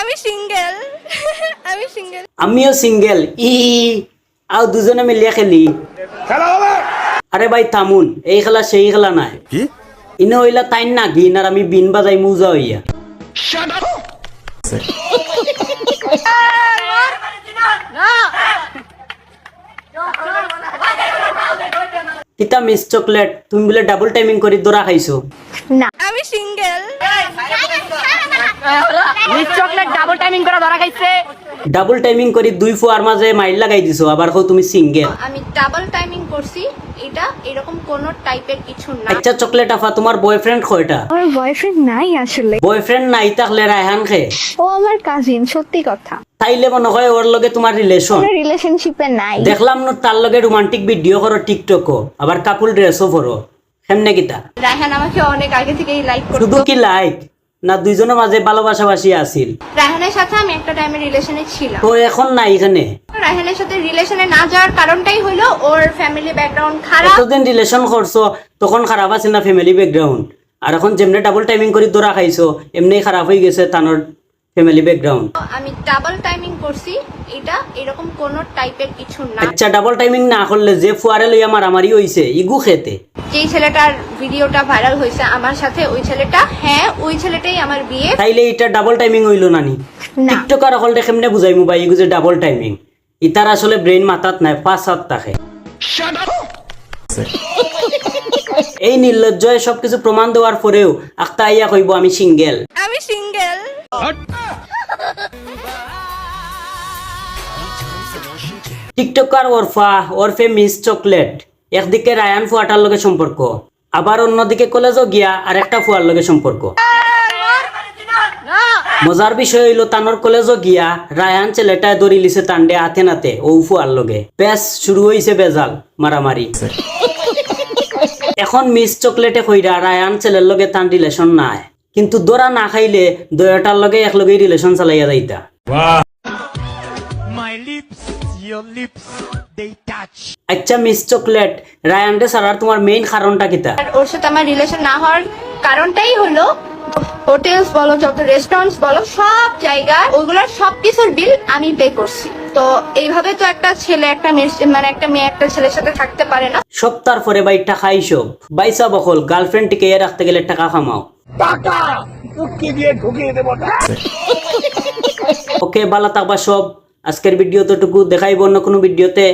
আমি সিঙ্গেল আমি সিঙ্গেল আমিও সিঙ্গেল ই আও দুজনে মিলিয়ে খেলি আরে ভাই থামুন এই খেলা সেই খেলা নাই কি ইনে হইলা তাইন না গিন আর আমি বিন বাজাই মুজা হইয়া কিতা মিস চকলেট তুমি বলে ডাবল টাইমিং করি দোরা খাইছো না আমি single miss chocolate double timing করে ধরা খাইছে। ডাবল টাইমিং করি দুই ফুয়ার মাঝে মাইল লাগাই দিছো আবার কও তুমি সিঙ্গেল আমি ডাবল টাইমিং করছি এটা এরকম কোন টাইপের কিছু না আচ্ছা চকলেট আফা তোমার বয়ফ্রেন্ড কয়টা আমার বয়ফ্রেন্ড নাই আসলে। বয়ফ্রেন্ড নাই থাকলে রায়হান খে ও আমার কাজিন, সত্যি কথা। তাইলে মনে হয় ওর লগে তোমার রিলেশন আমরা রিলেশনশিপে নাই। দেখলাম না তার লগে রোমান্টিক ভিডিও করো টিকটকও আবার কাপল ড্রেসও পরো কেমনে কিতা রায়হান আমাকে অনেক আগে থেকেই লাইক করতো। শুধু কি লাইক না দুইজনের মাঝে ভালোবাসাবাসি আছিল রায়হানের সাথে আমি একটা টাইমে রিলেশনে ছিলাম। তো এখন নাই এখানে রায়হানের সাথে রিলেশনে না যাওয়ার কারণটাই হলো ওর ফ্যামিলি ব্যাকগ্রাউন্ড খারাপ। এতদিন রিলেশন করছো তখন খারাপ আছে না ফ্যামিলি ব্যাকগ্রাউন্ড আর এখন যেমনে ডাবল টাইমিং করে দৌড়া খাইছো এমনি খারাপ হয়ে গেছে তানোর ফ্যামিলি ব্যাকগ্রাউন্ড আমি ডাবল টাইমিং করছি এটা এরকম কোন টাইপের কিছু না। আচ্ছা ডাবল টাইমিং না করলে যে ফুয়ারে লইয়া মারামারি হইছে ইগু খেতে যেই ছেলেটার ভিডিওটা ভাইরাল হয়েছে আমার সাথে ওই ছেলেটা, হ্যাঁ ওই ছেলেটাই আমার বিয়ে। তাইলে এটা ডাবল টাইমিং হইল নানি না। টিকটকার হলটা কেমনে বুঝাইমু ভাই ইগু যে ডাবল টাইমিং ইতার আসলে ব্রেন মাথাত নাই 5-7 থাকে এই নির্লজ্জয় সবকিছু প্রমাণ দেওয়ার পরেও আখতা আইয়া কইব আমি সিঙ্গেল আমি সিঙ্গেল। টিকটকার ওরফে মিস চকলেট একদিকে রায়ান ফুয়াটার লগে সম্পর্ক আবার অন্যদিকে কলেজও গিয়া আর একটা ফুয়ার লগে সম্পর্ক মজার বিষয় হইল তানোর কলেজও গিয়া রায়ান ছেলেটা দড়ি লিছে তান্ডে হাতে নাতে ও ফুয়ার লগে বেশ শুরু হইছে বেজাল মারামারি এখন মিস চকলেটে কইরা রায়ান ছেলের লগে তান রিলেশন নাই কিন্তু দোরা না খাইলে দয়াটার লগে এক লগেই রিলেশন চালাইয়া যাইতা my lips your lips they touch আচ্ছা মিস চকলেট রায়ান রে সারার তোমার মেইন কারণটা কিতা আর ওর সাথে আমার রিলেশন না হওয়ার কারণটাই হলো হোটেলস বলো যত রেস্টুরেন্টস বলো সব জায়গায় ওইগুলোর সবকিছুর বিল আমি পে করছি। তো এইভাবে তো একটা ছেলে একটা মেয়ে একটা ছেলের সাথে থাকতে পারে না। সপ্তাহ পরে ভাই টাকা হিসব বাইসা বকল গার্লফ্রেন্ড টিকে রাখতে গেলে টাকা কামাও ওকে ভালো থাকবা সব আজকের ভিডিও তো টুকু দেখাইব অন্য কোনো ভিডিওতে